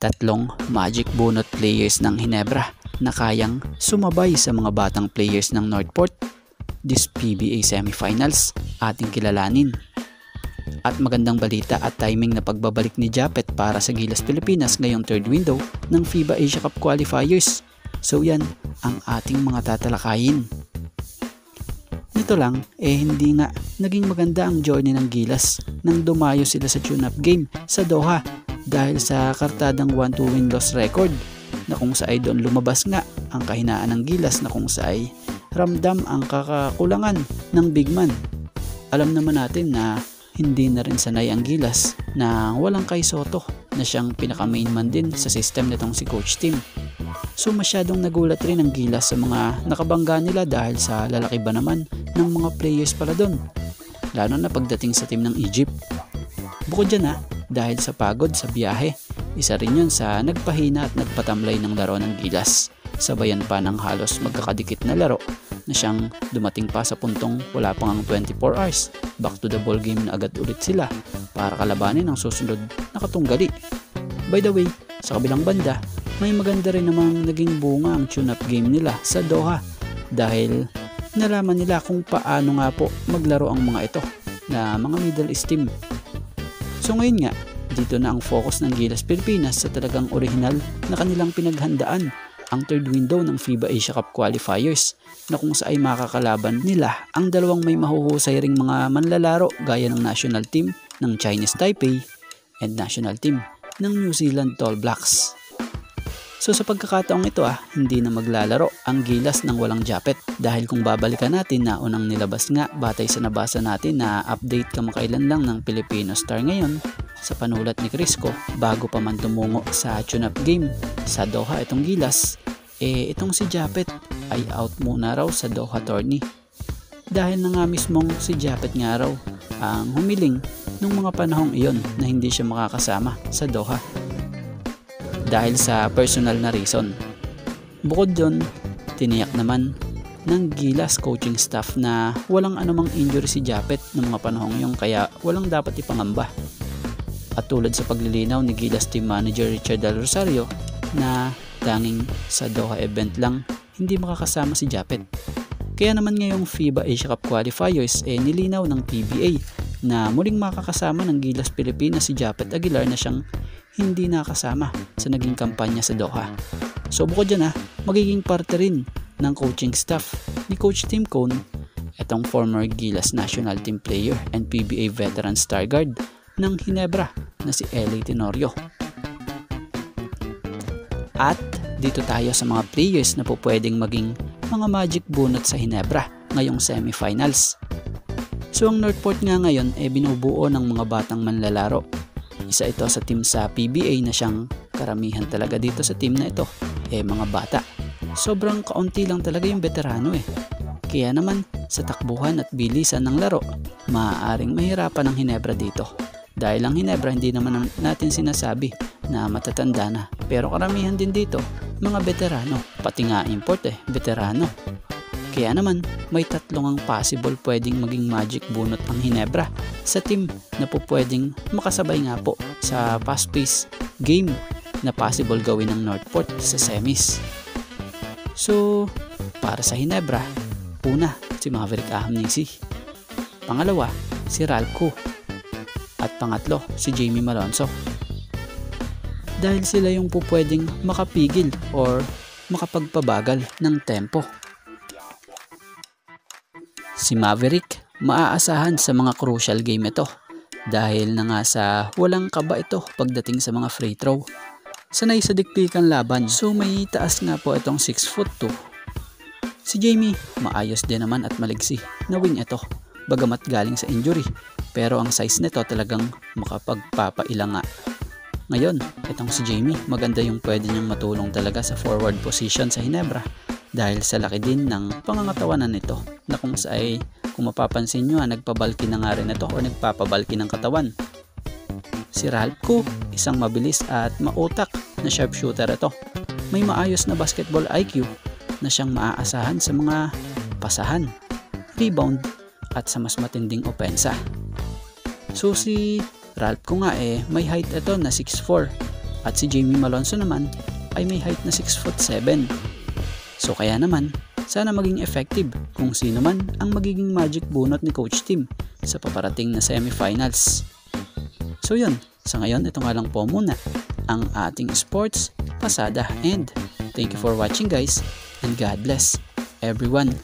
Tatlong magic bunot players ng Ginebra na kayang sumabay sa mga batang players ng Northport this PBA semifinals ating kilalanin. At magandang balita at timing na pagbabalik ni Japet para sa Gilas Pilipinas ngayong third window ng FIBA Asia Cup qualifiers. So yan ang ating mga tatalakayin. Nito lang hindi nga naging maganda ang journey ng Gilas nang dumayo sila sa tune-up game sa Doha dahil sa kartadang 1-2 win-loss record na kung saan doon lumabas nga ang kahinaan ng Gilas na kung saan ramdam ang kakakulangan ng big man. Alam naman natin na hindi na rin sanay ang Gilas na walang kay Soto na siyang pinaka-main man din sa system nitong si Coach Tim. So masyadong nagulat rin ang Gilas sa mga nakabangga nila dahil sa lalaki ba naman ng mga players pala doon, lalo na pagdating sa team ng Egypt. Bukod dyan dahil sa pagod sa biyahe, isa rin yun sa nagpahina at nagpatamlay ng laro ng Gilas. Sabayan pa ng halos magkakadikit na laro na siyang dumating pa sa puntong wala pang ang 24 hours. Back to the ball game na agad ulit sila para kalabanin ang susunod na katunggali. By the way, sa kabilang banda, may maganda rin namang naging bunga ang tune-up game nila sa Doha dahil nalaman nila kung paano nga po maglaro ang mga ito na mga Middle East team. So ngayon nga, dito na ang focus ng Gilas Pilipinas sa talagang original na kanilang pinaghandaan, ang third window ng FIBA Asia Cup qualifiers na kung saan ay makakalaban nila ang dalawang may mahuhusay ring mga manlalaro gaya ng national team ng Chinese Taipei and national team ng New Zealand Tall Blacks. So sa pagkakataong ito hindi na maglalaro ang Gilas ng walang Japet dahil kung babalikan natin na unang nilabas nga batay sa nabasa natin na update kamakailan lang ng Filipino Star ngayon sa panulat ni Crisco bago pa man tumungo sa tune-up game sa Doha itong Gilas, itong si Japet ay out muna raw sa Doha tourney dahil na nga mismong si Japet nga raw ang humiling nung mga panahong iyon na hindi siya makakasama sa Doha dahil sa personal na reason. Bukod doon, tiniyak naman ng Gilas coaching staff na walang anumang injury si Japet ng mga panahong iyon kaya walang dapat ipangamba. At tulad sa paglilinaw ni Gilas Team Manager Richard Del Rosario na tanging sa Doha event lang hindi makakasama si Japet. Kaya naman ngayong FIBA Asia Cup qualifiers nilinaw ng PBA na muling makakasama ng Gilas Pilipinas si Japet Aguilar na siyang hindi nakasama sa naging kampanya sa Doha. So bukod dyan magiging parte rin ng coaching staff ni Coach Tim Cone itong former Gilas national team player and PBA veteran star guard ng Ginebra na si Eli Tenorio. At dito tayo sa mga players na po pwedeng maging mga magic bunot sa Ginebra ngayong semifinals. So ang Northport nga ngayon binubuo ng mga batang manlalaro. Isa ito sa team sa PBA na siyang karamihan talaga dito sa team na ito mga bata. Sobrang kaunti lang talaga yung veterano Kaya naman sa takbuhan at bilisan ng laro, maaaring mahirapan ang Ginebra dito. Dahil ang Ginebra hindi naman natin sinasabi na matatanda na, pero karamihan din dito mga veterano, pati nga import veterano. Kaya naman may tatlong ang possible pwedeng maging magic bunot ang Ginebra sa team na po pwedeng makasabay nga po sa fast-paced game na possible gawin ng Northport sa semis. So para sa Ginebra, una si Maverick Ahamnisi, pangalawa si Ralco, at pangatlo si Jamie Malonzo. Dahil sila yung po pwedeng makapigil or makapagpabagal ng tempo. Si Maverick maaasahan sa mga crucial game ito dahil na nga sa walang kaba ito pagdating sa mga free throw. Sanay sa diktikan laban, so may taas nga po itong 6'2". Si Jamie maayos din naman at maliksi na wing ito bagamat galing sa injury, pero ang size nito talagang makapagpapailang nga. Ngayon, itong si Jamie maganda yung pwede niyang matulong talaga sa forward position sa Ginebra dahil sa laki din ng pangangatawanan nito na kung saan kung mapapansin nyo nagpabalki na nga rin ito o nagpapabalki ng katawan. Si Ralco, isang mabilis at mautak na sharpshooter ito. May maayos na basketball IQ na siyang maaasahan sa mga pasahan, rebound at sa mas matinding opensa. So si Ralph ko nga may height ito na 6'4", At si Jamie Malonzo naman ay may height na 6'7". So kaya naman, sana maging effective kung sino man ang magiging magic bunot ni Coach Tim sa paparating na semifinals. So yun, sa ngayon ito nga lang po muna ang ating sports pasada, and thank you for watching guys, and God bless everyone.